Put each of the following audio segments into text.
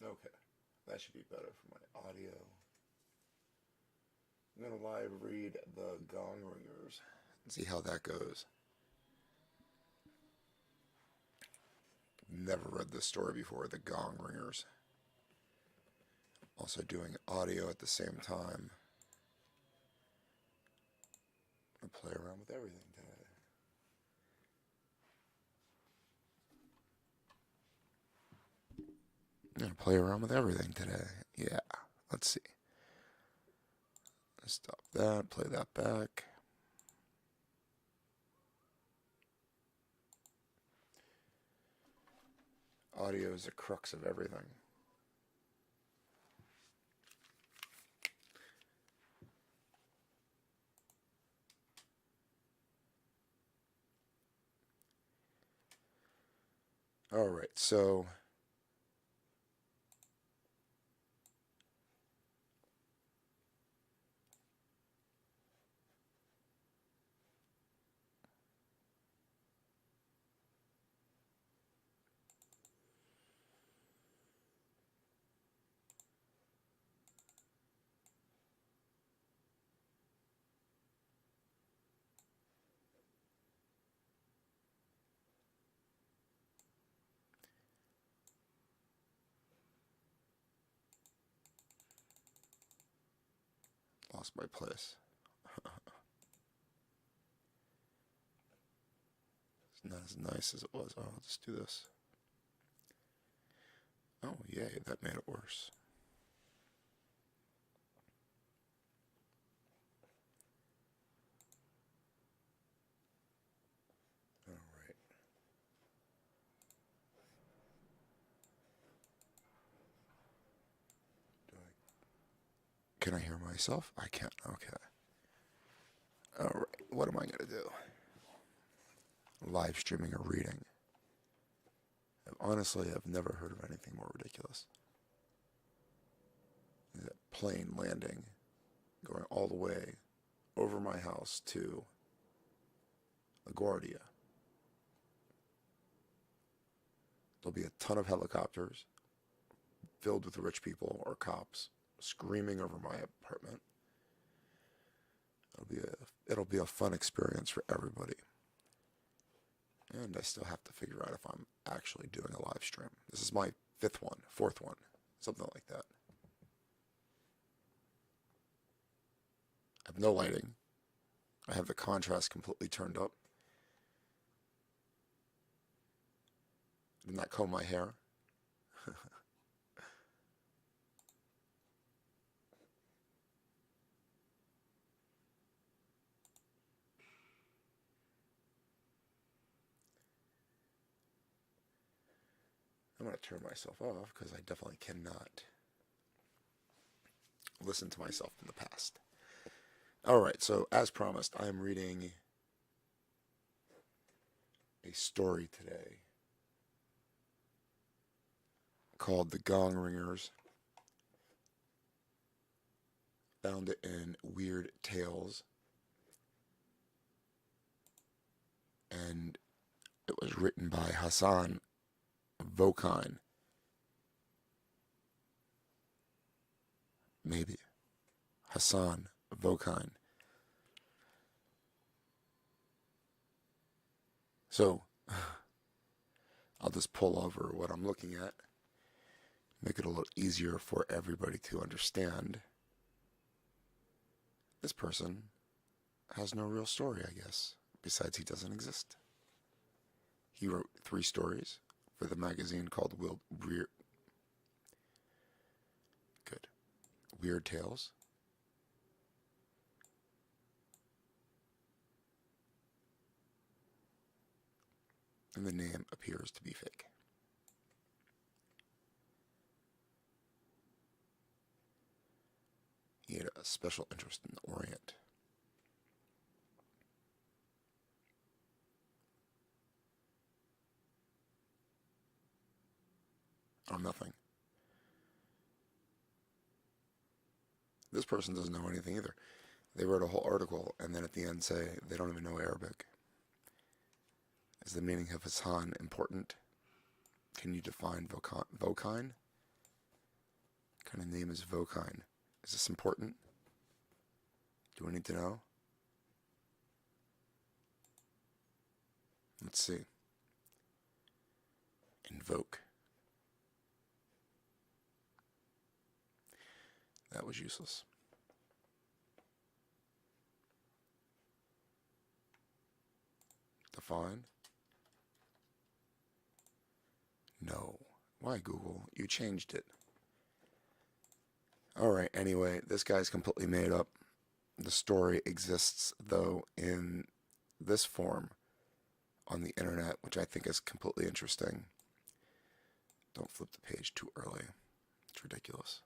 Okay, that should be better for my audio. I'm gonna live read the Gong Ringers and see how that goes. Never read this story before, the Gong Ringers. Also doing audio at the same time. I play around with everything today. I'm gonna play around with everything today. Yeah, let's see. Stop that, play that back. Audio is the crux of everything. Alright, so lost my place. It's not as nice as it was. Oh, I'll just do this. Oh, yay, that made it worse. Alright. Can I hear myself? I can't. Okay. Alright, what am I going to do? Live streaming or reading? Honestly, I've never heard of anything more ridiculous. That plane landing, going all the way over my house to LaGuardia. There'll be a ton of helicopters filled with rich people or cops screaming over my apartment. It'll be a fun experience for everybody. And I still have to figure out if I'm actually doing a live stream. This is my fourth one, something like that. I have no lighting. I have the contrast completely turned up. Did not comb my hair. I'm going to turn myself off because I definitely cannot listen to myself in the past. Alright, so as promised, I am reading a story today called The Gong Ringers. Found it in Weird Tales. And it was written by Hasan Vokine. Maybe. Hasan Vokine. So, I'll just pull over what I'm looking at. Make it a little easier for everybody to understand. This person has no real story, I guess, besides he doesn't exist. He wrote 3 stories for the magazine called Weird Tales. And the name appears to be fake. He had a special interest in the Orient. Or nothing. This person doesn't know anything either. They wrote a whole article and then at the end say they don't even know Arabic. Is the meaning of Hasan important? Can you define Vokine? What kind of name is Vokine? Is this important? Do we need to know? Let's see. Invoke. That was useless. Define. No. Why, Google? You changed it. Alright, anyway, this guy's completely made up. The story exists, though, in this form on the internet, which I think is completely interesting. Don't flip the page too early. It's ridiculous.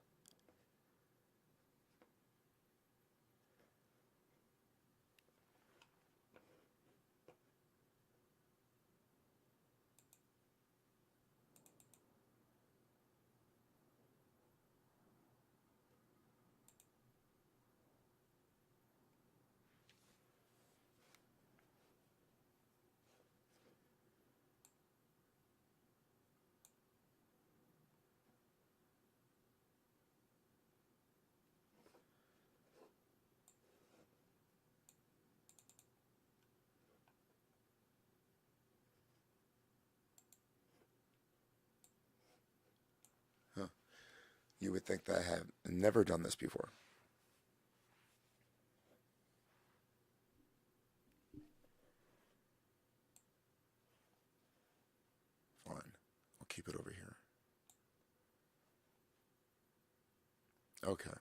Huh. You would think that I have never done this before. Fine. I'll keep it over here. Okay.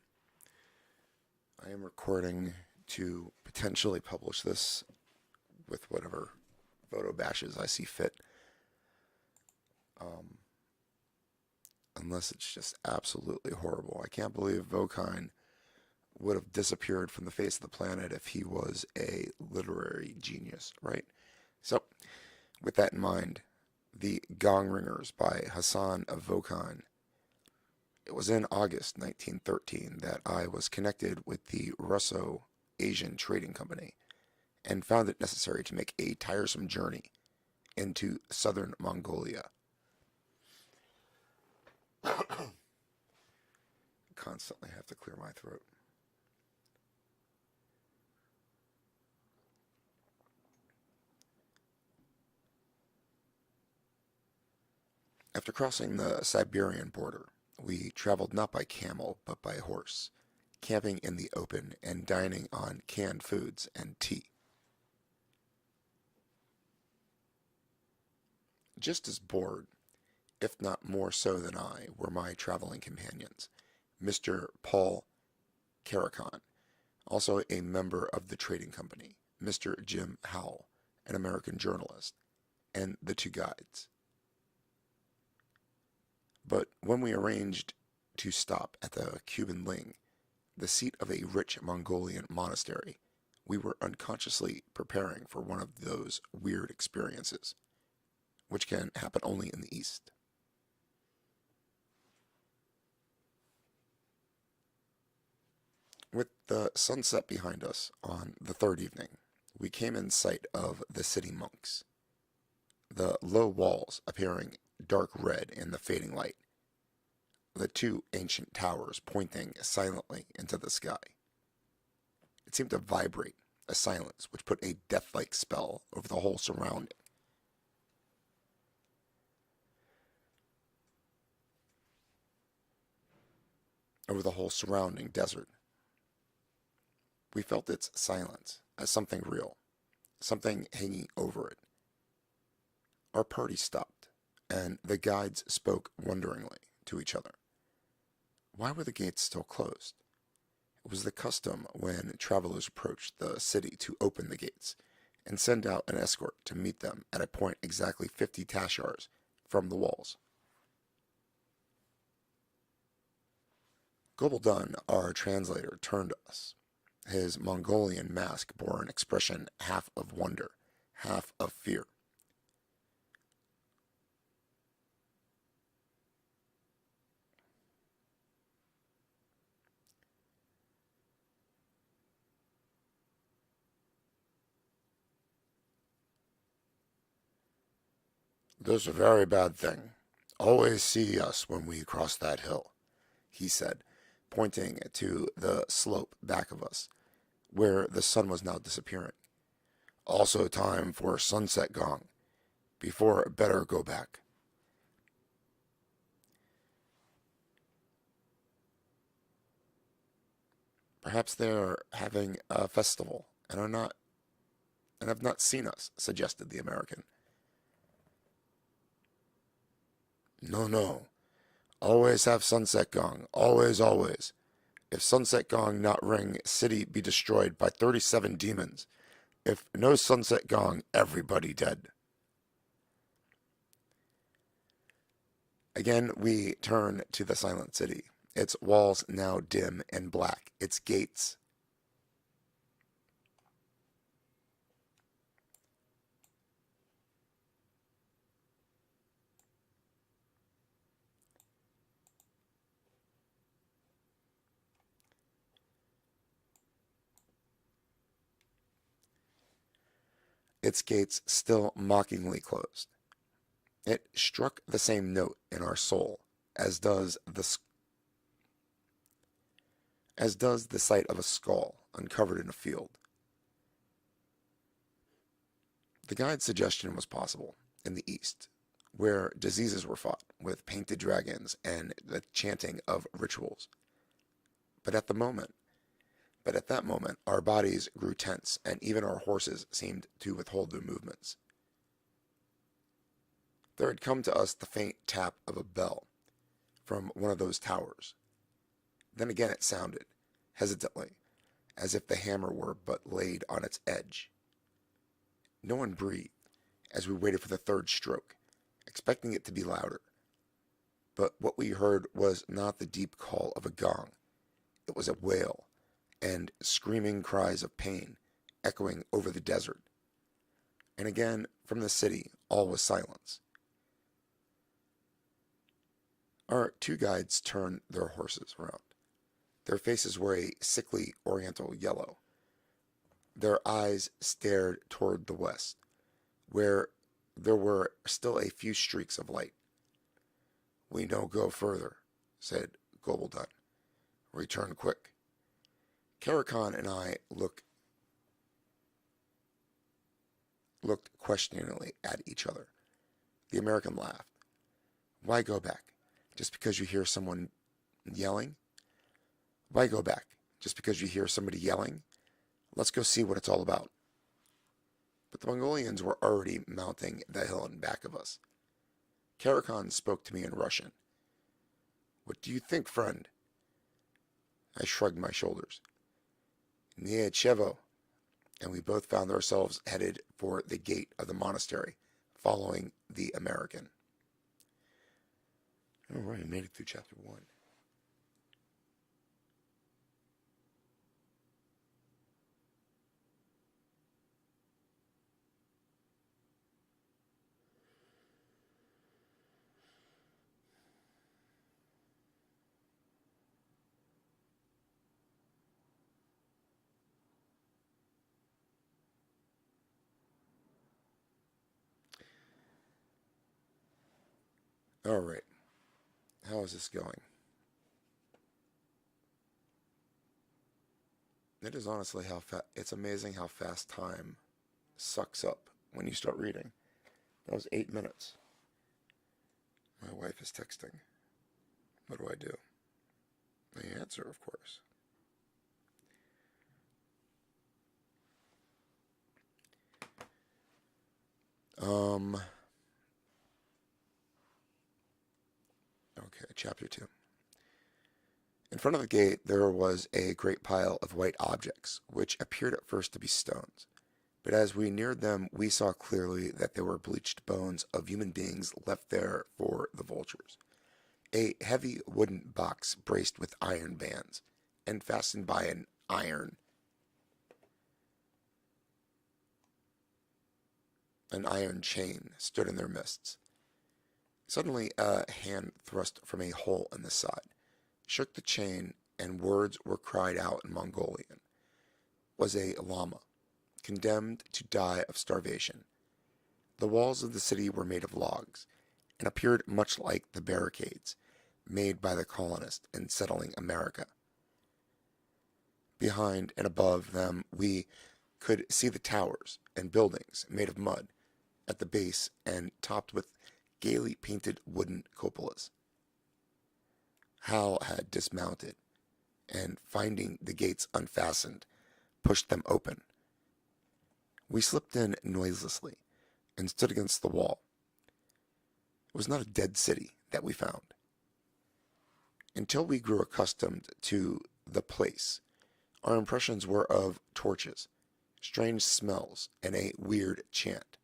I am recording to potentially publish this with whatever photo bashes I see fit. Unless it's just absolutely horrible. I can't believe Vokine would have disappeared from the face of the planet if he was a literary genius, right? So, with that in mind, the Gong Ringers by Hasan Vokine. It was in August 1913 that I was connected with the Russo-Asian Trading Company and found it necessary to make a tiresome journey into southern Mongolia. Constantly have to clear my throat. After crossing the Siberian border, we traveled not by camel but by horse, camping in the open and dining on canned foods and tea. Just as bored, if not more so than I, were my traveling companions, Mr. Paul Karakhan, also a member of the trading company, Mr. Jim Howell, an American journalist, and the two guides. But when we arranged to stop at the Cuban Ling, the seat of a rich Mongolian monastery, we were unconsciously preparing for one of those weird experiences, which can happen only in the East. With the sunset behind us on the third evening, we came in sight of the city monks, the low walls appearing dark red in the fading light, the two ancient towers pointing silently into the sky. It seemed to vibrate, a silence which put a death-like spell over the whole surrounding. Over the whole surrounding desert. We felt its silence as something real, something hanging over it. Our party stopped, and the guides spoke wonderingly to each other. Why were the gates still closed? It was the custom when travelers approached the city to open the gates and send out an escort to meet them at a point exactly 50 tashars from the walls. Gobeldan, our translator, turned to us. His Mongolian mask bore an expression half of wonder, half of fear. "This is a very bad thing. Always see us when we cross that hill. he said, pointing to the slope back of us, where the sun was now disappearing. Also time for sunset gong. Before better go back. Perhaps they are having a festival and have not seen us, suggested the American. No, no. Always have sunset gong. Always, always. If sunset gong not ring, city be destroyed by 37 demons. If no sunset gong, everybody dead. Again, we turn to the silent city. Its walls now dim and black. Its gates its gates still mockingly closed. It struck the same note in our soul as does the sight of a skull uncovered in a field. The guide's suggestion was possible in the East, where diseases were fought with painted dragons and the chanting of rituals. But at the moment, but at that moment, our bodies grew tense, and even our horses seemed to withhold their movements. There had come to us the faint tap of a bell from one of those towers. Then again it sounded, hesitantly, as if the hammer were but laid on its edge. No one breathed as we waited for the third stroke, expecting it to be louder. But what we heard was not the deep call of a gong. It was a wail, and screaming cries of pain echoing over the desert. And again, from the city, all was silence. Our two guides turned their horses around. Their faces were a sickly oriental yellow. Their eyes stared toward the west, where there were still a few streaks of light. We no go further, said Gobeldyne. Return quick. Karakhan and I looked questioningly at each other. The American laughed. Why go back? Just because you hear someone yelling? Why go back? Just because you hear somebody yelling? Let's go see what it's all about. But the Mongolians were already mounting the hill in back of us. Karakhan spoke to me in Russian. What do you think, friend? I shrugged my shoulders. Niechevo, and we both found ourselves headed for the gate of the monastery, following the American. All right, I made it through chapter 1. All right. How is this going? It is honestly it's amazing how fast time sucks up when you start reading. That was 8 minutes. My wife is texting. What do? I answer, of course. Okay, chapter 2. In front of the gate there was a great pile of white objects, which appeared at first to be stones. But as we neared them, we saw clearly that they were bleached bones of human beings left there for the vultures. A heavy wooden box braced with iron bands, and fastened by an iron chain stood in their midst. Suddenly a hand thrust from a hole in the side, shook the chain, and words were cried out in Mongolian. Was a llama, condemned to die of starvation. The walls of the city were made of logs, and appeared much like the barricades made by the colonists in settling America. Behind and above them, we could see the towers and buildings made of mud at the base and topped with gaily painted wooden cupolas. Hal had dismounted and, finding the gates unfastened, pushed them open. We slipped in noiselessly and stood against the wall. It was not a dead city that we found. Until we grew accustomed to the place, our impressions were of torches, strange smells, and a weird chant.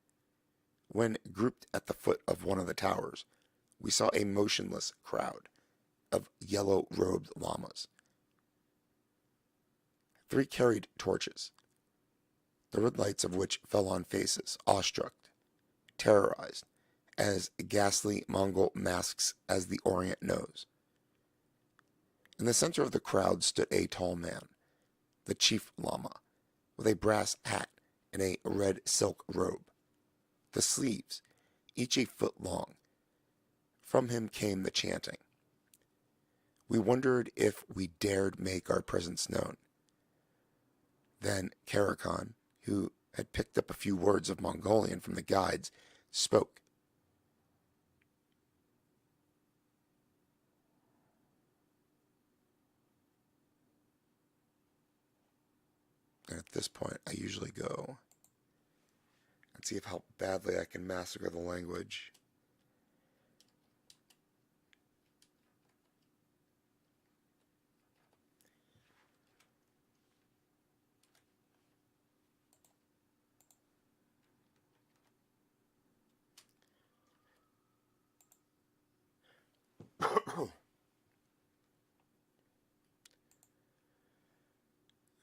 When grouped at the foot of one of the towers, we saw a motionless crowd of yellow-robed llamas. 3 carried torches, the red lights of which fell on faces, awestruck, terrorized, as ghastly Mongol masks as the Orient knows. In the center of the crowd stood a tall man, the chief lama, with a brass hat and a red silk robe, the sleeves, each a foot long. From him came the chanting. We wondered if we dared make our presence known. Then Karakan, who had picked up a few words of Mongolian from the guides, spoke. And at this point, I usually go and see how badly I can massacre the language.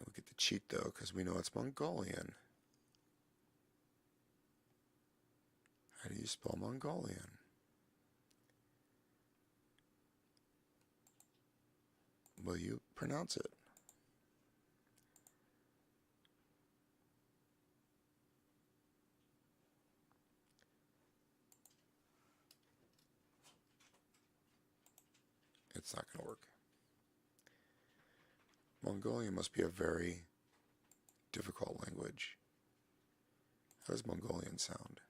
We get to cheat though, because we know it's Mongolian. How do you spell Mongolian? Will you pronounce it? It's not going to work. Mongolian must be a very difficult language. How does Mongolian sound?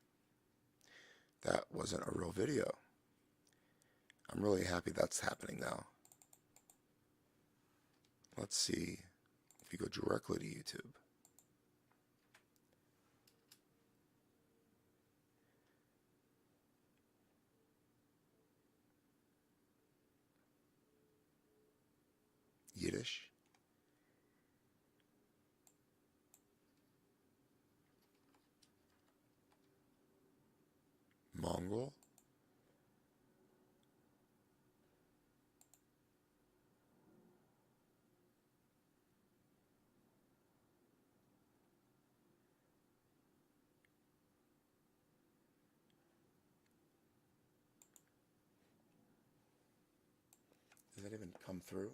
That wasn't a real video. I'm really happy that's happening now. Let's see if you go directly to YouTube. Yiddish. Mongol. Does that even come through?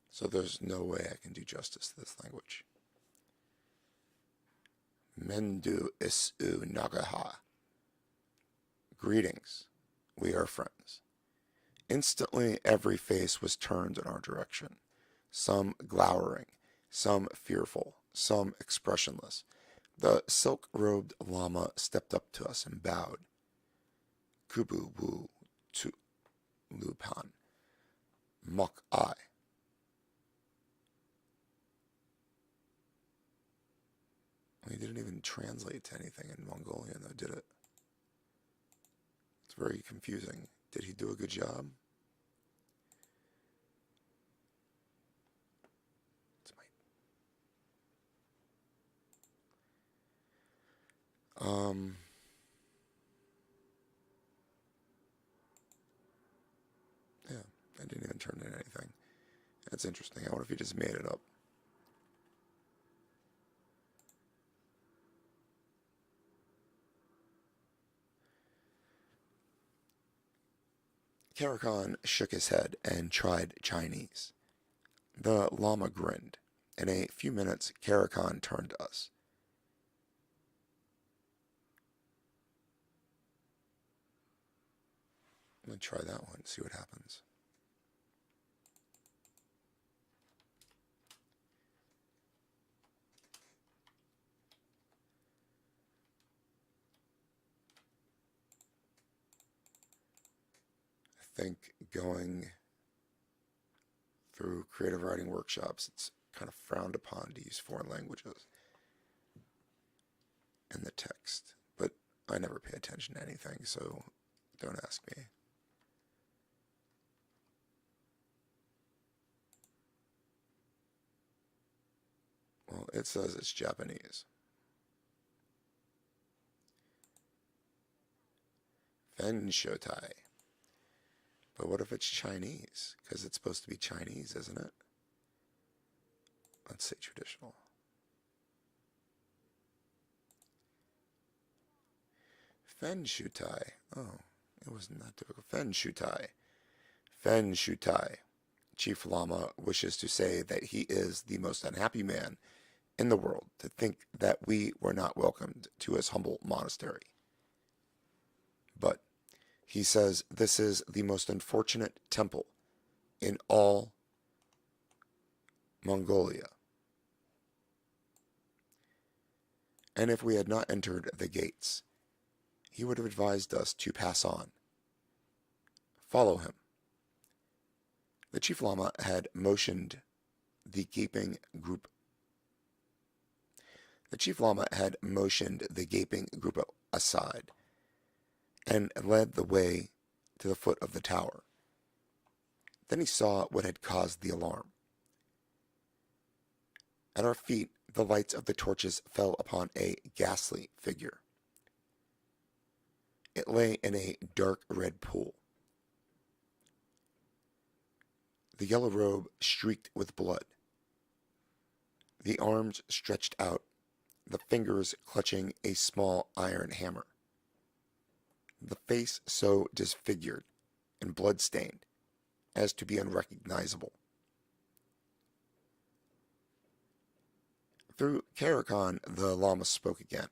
So there's no way I can do justice to this language. Mendu isu nagaha. Greetings, we are friends. Instantly every face was turned in our direction, some glowering, some fearful, some expressionless. The silk-robed lama stepped up to us and bowed. Kubu wu tu lupan, mok I. He didn't even translate to anything in Mongolian, though, did it? It's very confusing. Did he do a good job? Yeah, I didn't even turn in anything. That's interesting. I wonder if he just made it up. Karakan shook his head and tried Chinese. The lama grinned. In a few minutes, Karakan turned to us. I'm going to try that one, see what happens. I think going through creative writing workshops, it's kind of frowned upon to use foreign languages in the text. But I never pay attention to anything, so don't ask me. Well, it says it's Japanese. Fen Shotai. But what if it's Chinese? Because it's supposed to be Chinese, isn't it? Let's say traditional. Fen Shutai. Oh, it wasn't that difficult. Fen Shutai. Fen Shutai. Chief Lama wishes to say that he is the most unhappy man in the world to think that we were not welcomed to his humble monastery. But he says this is the most unfortunate temple in all Mongolia. And if we had not entered the gates, he would have advised us to pass on. Follow him. The Chief Lama had motioned the gaping group. The Chief Lama had motioned the gaping group aside and led the way to the foot of the tower. Then he saw what had caused the alarm. At our feet, the lights of the torches fell upon a ghastly figure. It lay in a dark red pool. The yellow robe streaked with blood. The arms stretched out, the fingers clutching a small iron hammer. The face so disfigured and blood-stained as to be unrecognizable. Through Karakan, the Lama spoke again.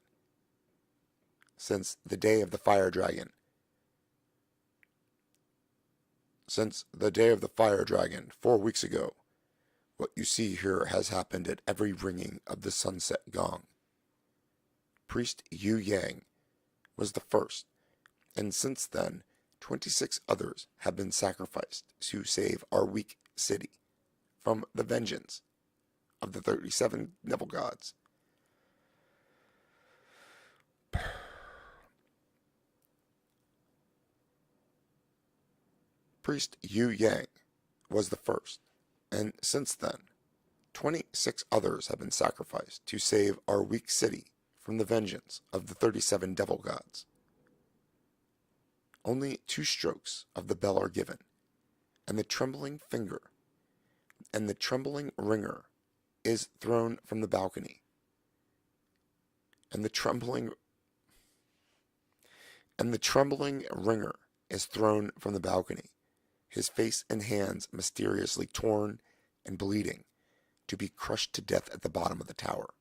Since the day of the fire dragon, 4 weeks ago, what you see here has happened at every ringing of the sunset gong. Priest Yu Yang was the first, and since then, 26 others have been sacrificed to save our weak city from the vengeance of the 37 devil gods. Priest Yu Yang was the first, and since then, 26 others have been sacrificed to save our weak city from the vengeance of the 37 devil gods. Only 2 strokes of the bell are given, and the trembling ringer is thrown from the balcony. And the trembling ringer is thrown from the balcony, his face and hands mysteriously torn and bleeding, to be crushed to death at the bottom of the tower.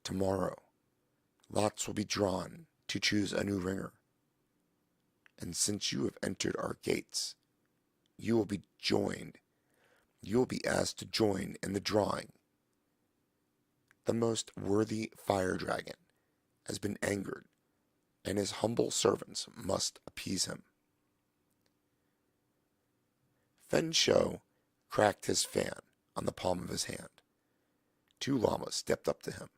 Tomorrow, lots will be drawn to choose a new ringer. And since you have entered our gates, you will be asked to join in the drawing. The most worthy fire dragon has been angered, and his humble servants must appease him. Fen Shou cracked his fan on the palm of his hand. 2 lamas stepped up to him.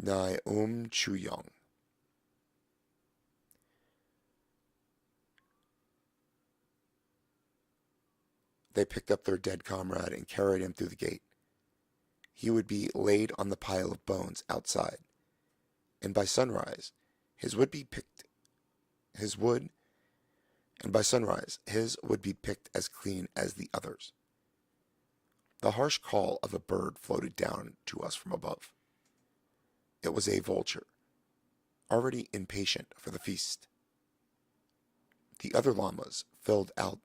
Nai Chuyong. They picked up their dead comrade and carried him through the gate. He would be laid on the pile of bones outside, and by sunrise, his would be picked as clean as the others. The harsh call of a bird floated down to us from above. It was a vulture, already impatient for the feast. The other lamas filed out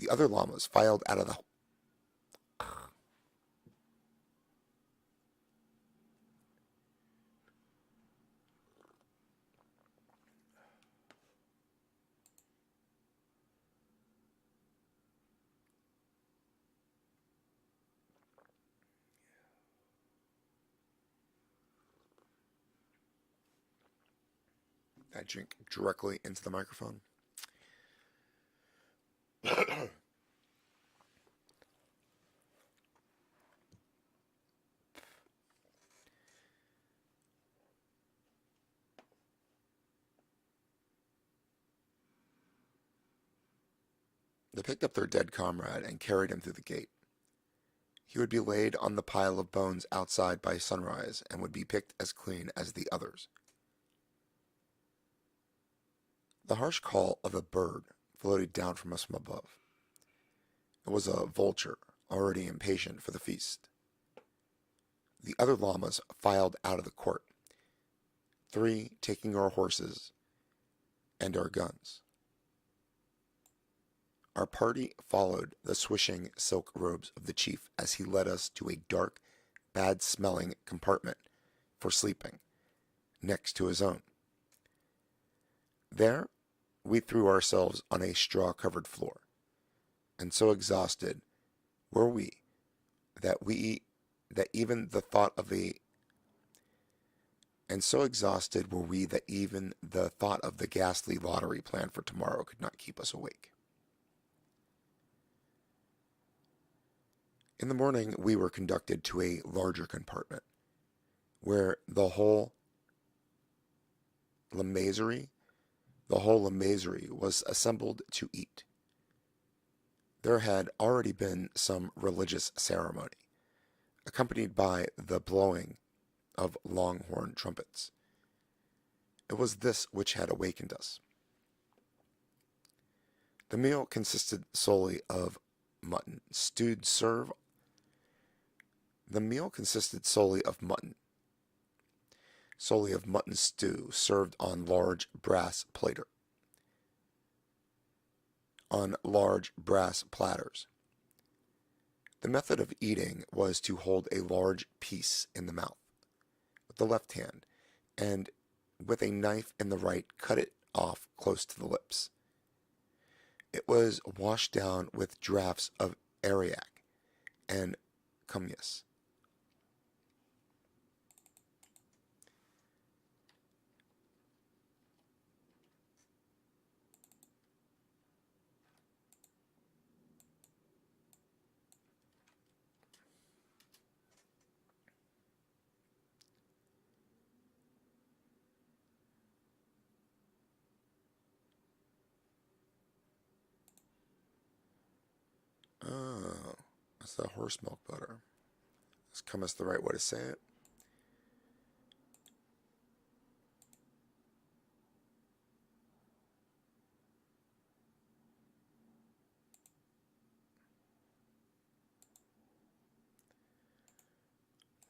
of the I drink directly into the microphone. They picked up their dead comrade and carried him through the gate. He would be laid on the pile of bones outside by sunrise and would be picked as clean as the others. The harsh call of a bird floated down from us from above. It was a vulture, already impatient for the feast. The other llamas filed out of the court, 3 taking our horses and our guns. Our party followed the swishing silk robes of the chief as he led us to a dark, bad-smelling compartment for sleeping, next to his own. There, we threw ourselves on a straw-covered floor, and so exhausted were we that even the thought of the ghastly lottery plan for tomorrow could not keep us awake. In the morning, we were conducted to a larger compartment, where the whole lamasery was assembled to eat. There had already been some religious ceremony, accompanied by the blowing of longhorn trumpets. It was this which had awakened us. The meal consisted solely of mutton stew served on large brass platters. The method of eating was to hold a large piece in the mouth with the left hand, and with a knife in the right, cut it off close to the lips. It was washed down with draughts of arrack and kumyas. Oh, that's the horse milk butter. Is kumyas the right way to say it?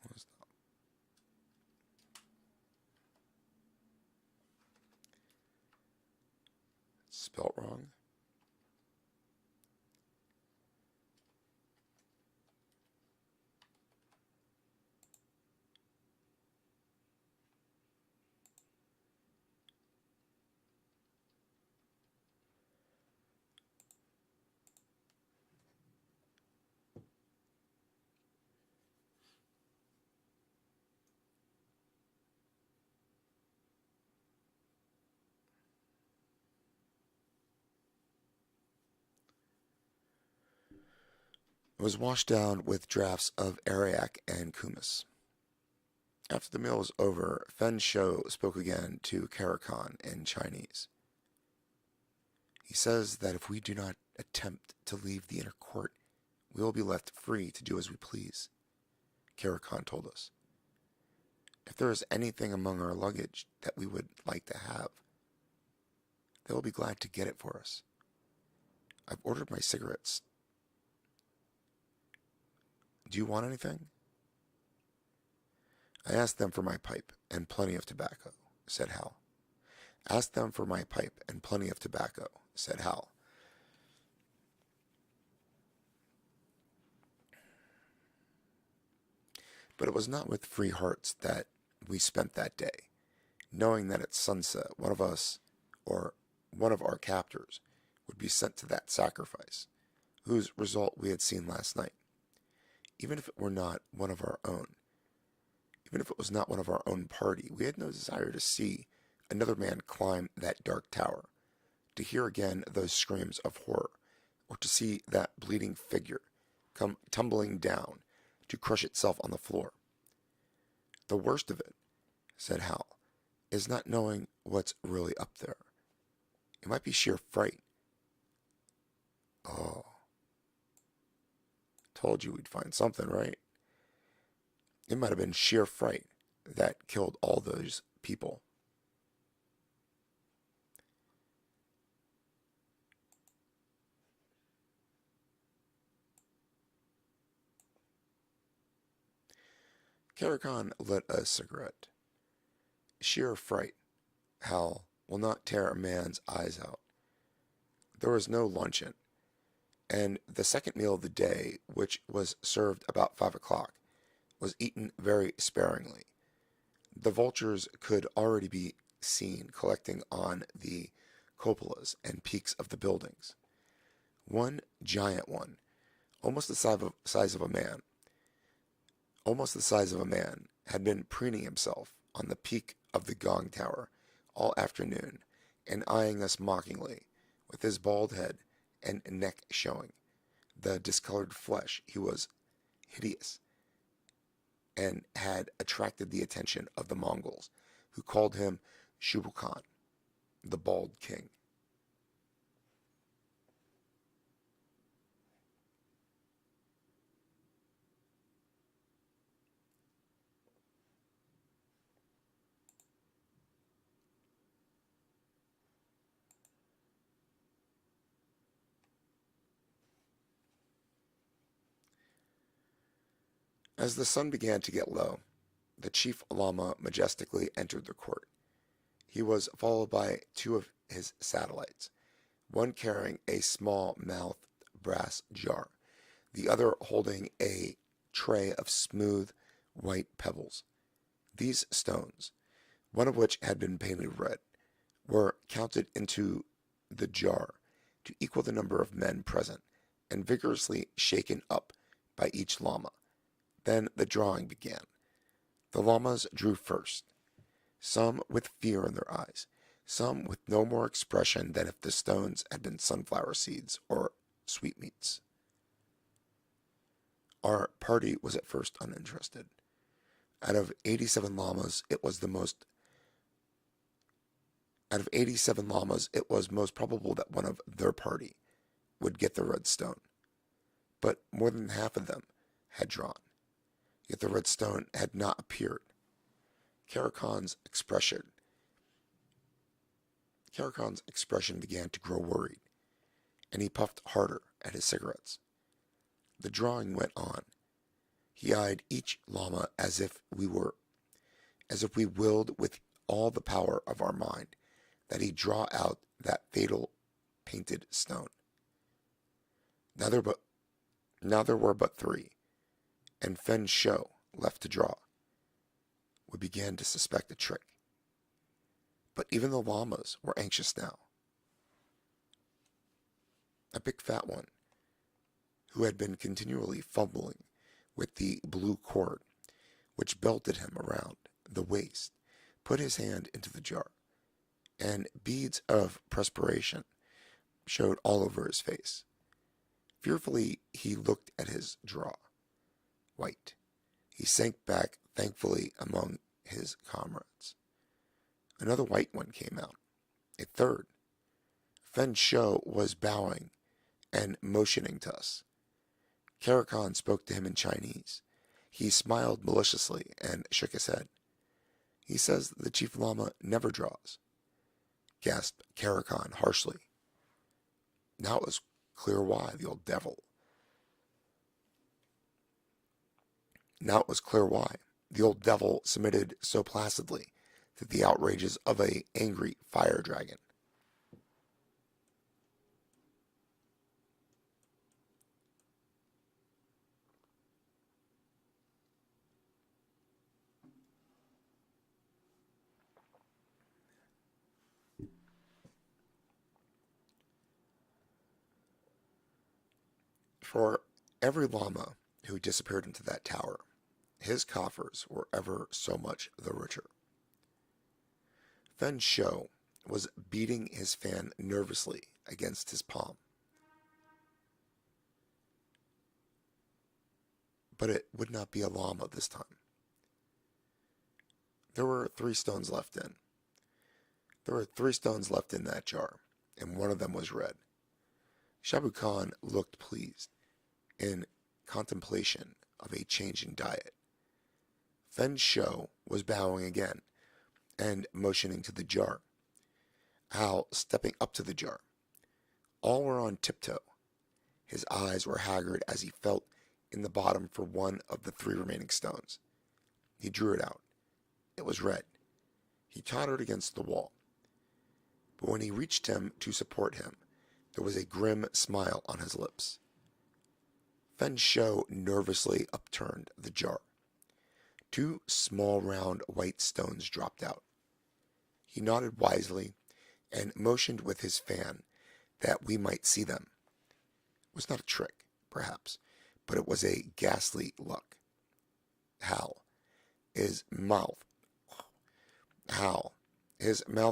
What is that? Spelt wrong. It was washed down with draughts of arrack and kumyas. After the meal was over, Fen Shou spoke again to Karakhan in Chinese. He says that if we do not attempt to leave the inner court, we will be left free to do as we please, Karakhan told us. If there is anything among our luggage that we would like to have, they will be glad to get it for us. I've ordered my cigarettes. Do you want anything? I asked them for my pipe and plenty of tobacco, said Hal. Ask them for my pipe and plenty of tobacco, said Hal. But it was not with free hearts that we spent that day, knowing that at sunset one of us, or one of our captors, would be sent to that sacrifice, whose result we had seen last night. Even if it was not one of our own party, we had no desire to see another man climb that dark tower, to hear again those screams of horror, or to see that bleeding figure come tumbling down to crush itself on the floor. The worst of it, said Hal, is not knowing what's really up there. It might be sheer fright. Oh, told you we'd find something, right? It might have been sheer fright that killed all those people. Karakhan lit a cigarette. Sheer fright, Hal, will not tear a man's eyes out. There was no luncheon, and the second meal of the day, which was served about 5 o'clock, was eaten very sparingly. The vultures could already be seen collecting on the cupolas and peaks of the buildings. One giant one, almost the size of a man, almost the size of a man, had been preening himself on the peak of the gong tower all afternoon and eyeing us mockingly, with his bald head and neck showing. The discolored flesh, he was hideous and had attracted the attention of the Mongols, who called him Shubukan, the bald king. As the sun began to get low, the chief lama majestically entered the court. He was followed by two of his satellites, one carrying a small-mouthed brass jar, the other holding a tray of smooth, white pebbles. These stones, one of which had been painted red, were counted into the jar to equal the number of men present and vigorously shaken up by each lama. Then the drawing began. The lamas drew first, some with fear in their eyes, some with no more expression than if the stones had been sunflower seeds or sweetmeats. Our party was at first uninterested. Out of 87 llamas, it was most probable that one of their party would get the red stone. But more than half of them had drawn. Yet the red stone had not appeared. Karakhan's expression began to grow worried, and he puffed harder at his cigarettes. The drawing went on. He eyed each lama as if we willed with all the power of our mind that he draw out that fatal painted stone. Now there were but three, and Fen Shou left to draw. We began to suspect a trick. But even the llamas were anxious now. A big fat one, who had been continually fumbling with the blue cord, which belted him around the waist, put his hand into the jar, and beads of perspiration showed all over his face. Fearfully he looked at his draw. White. He sank back thankfully among his comrades. Another white one came out. A third. Fen Shou was bowing and motioning to us. Karakhan spoke to him in Chinese. He smiled maliciously and shook his head. He says the chief lama never draws, gasped Karakhan harshly. Now it was clear why, the old devil. Now it was clear why the old devil submitted so placidly to the outrages of an angry fire dragon. For every lama who disappeared into that tower, his coffers were ever so much the richer. Fen Shou was beating his fan nervously against his palm. But it would not be a llama this time. There were 3 stones left in. There were 3 stones left in that jar, and one of them was red. Shabu Khan looked pleased, in contemplation of a changing diet. Fen Shou was bowing again, and motioning to the jar. Hal stepping up to the jar. All were on tiptoe. His eyes were haggard as he felt in the bottom for one of the 3 remaining stones. He drew it out. It was red. He tottered against the wall. But when he reached him to support him, there was a grim smile on his lips. Fen Shou nervously upturned the jar. 2 small round white stones dropped out. He nodded wisely and motioned with his fan that we might see them. It was not a trick, perhaps, but it was a ghastly luck. Hal, his mouth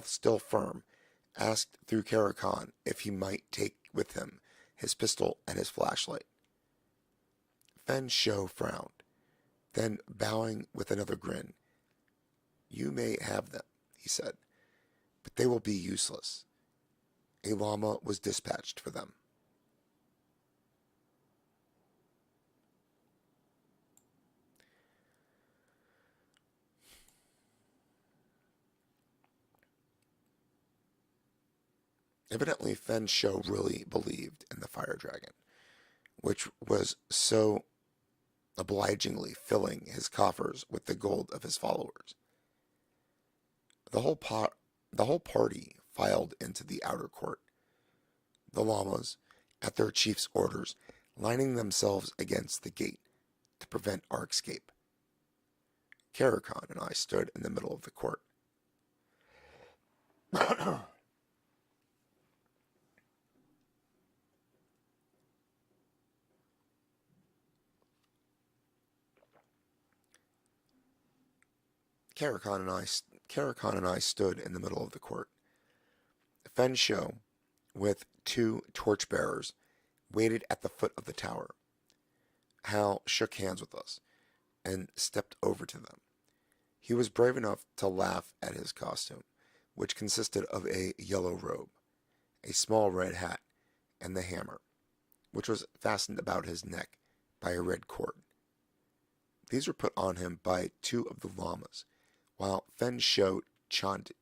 still firm, asked through Karakan if he might take with him his pistol and his flashlight. Fen Shou frowned, then bowing with another grin. "You may have them," he said, "but they will be useless. A llama was dispatched for them." Evidently, Fen Shou really believed in the fire dragon, which was so obligingly filling his coffers with the gold of his followers. The whole party filed into the outer court, the llamas, at their chief's orders, lining themselves against the gate to prevent our escape. Karakan and I stood in the middle of the court. Karakan and I stood in the middle of the court. Fen Shou, with 2 torchbearers, waited at the foot of the tower. Hal shook hands with us and stepped over to them. He was brave enough to laugh at his costume, which consisted of a yellow robe, a small red hat, and the hammer, which was fastened about his neck by a red cord. These were put on him by 2 of the llamas, while Fen Shou chanted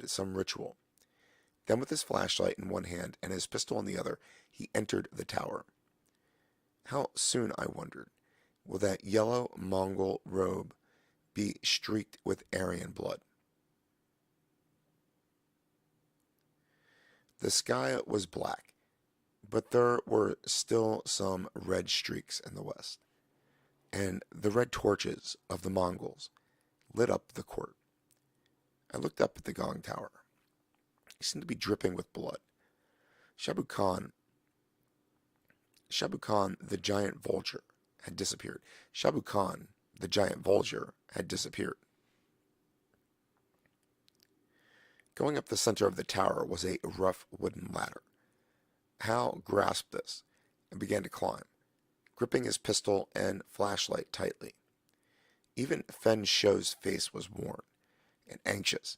some ritual. Then with his flashlight in one hand and his pistol in the other, he entered the tower. How soon, I wondered, will that yellow Mongol robe be streaked with Aryan blood? The sky was black, but there were still some red streaks in the west, and the red torches of the Mongols lit up the court. I looked up at the Gong Tower. It seemed to be dripping with blood. Shabu Khan, the giant vulture, had disappeared. Shabu Khan, the giant vulture, had disappeared. Going up the center of the tower was a rough wooden ladder. Hal grasped this and began to climb, gripping his pistol and flashlight tightly. Even Fen Shou's face was worn and anxious.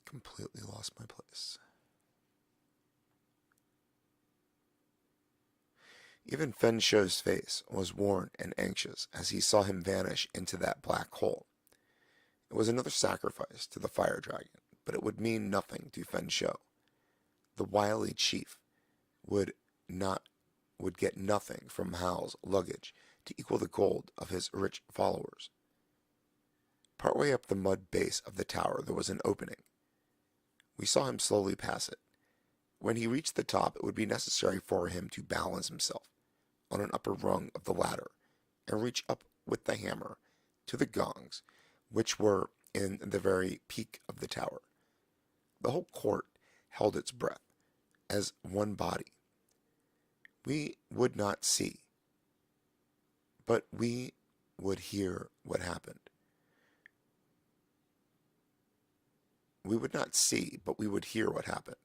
Completely lost my place. Even Fen Shou's face was worn and anxious as he saw him vanish into that black hole. It was another sacrifice to the fire dragon, but it would mean nothing to Fen Shou. The wily chief would get nothing from Hal's luggage to equal the gold of his rich followers. Partway up the mud base of the tower there was an opening. We saw him slowly pass it. When he reached the top, it would be necessary for him to balance himself on an upper rung of the ladder and reach up with the hammer to the gongs, which were in the very peak of the tower. The whole court held its breath as one body. We would not see, but we would hear what happened. We would not see, but we would hear what happened.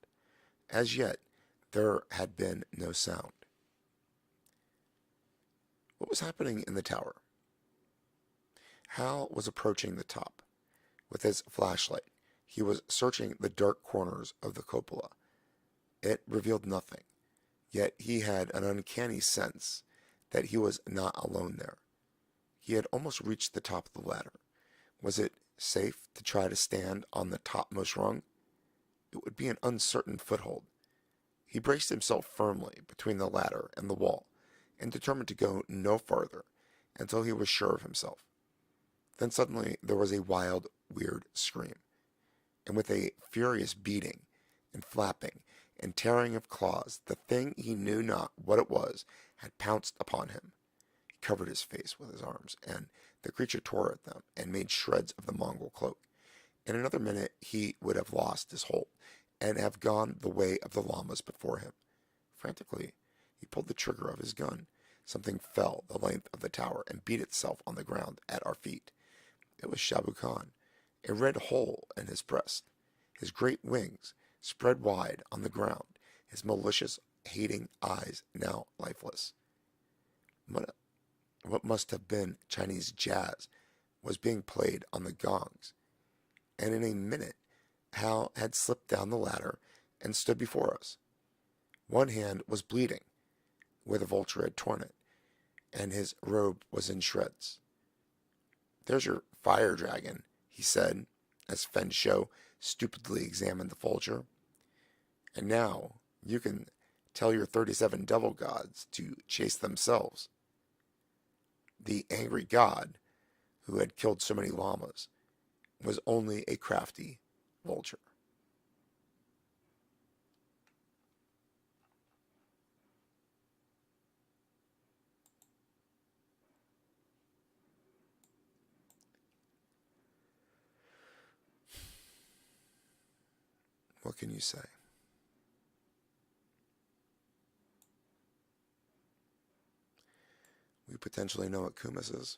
As yet, there had been no sound. What was happening in the tower? Hal was approaching the top. With his flashlight, he was searching the dark corners of the cupola. It revealed nothing, yet he had an uncanny sense that he was not alone there. He had almost reached the top of the ladder. Was it safe to try to stand on the topmost rung? It would be an uncertain foothold. He braced himself firmly between the ladder and the wall, and determined to go no farther until he was sure of himself. Then suddenly there was a wild, weird scream, and with a furious beating and flapping and tearing of claws, the thing he knew not what it was had pounced upon him. He covered his face with his arms, and the creature tore at them and made shreds of the Mongol cloak. In another minute he would have lost his hold and have gone the way of the llamas before him. Frantically, he pulled the trigger of his gun. Something fell the length of the tower and beat itself on the ground at our feet. It was Shabu Khan, a red hole in his breast, his great wings spread wide on the ground, his malicious, hating eyes now lifeless. What must have been Chinese jazz was being played on the gongs, and in a minute Hal had slipped down the ladder and stood before us. One hand was bleeding, where the vulture had torn it, and his robe was in shreds. "There's your fire dragon," he said, as Fen Shou stupidly examined the vulture. "And now you can tell your 37 devil gods to chase themselves." The angry god, who had killed so many llamas, was only a crafty vulture. What can you say? We potentially know what Kumis is.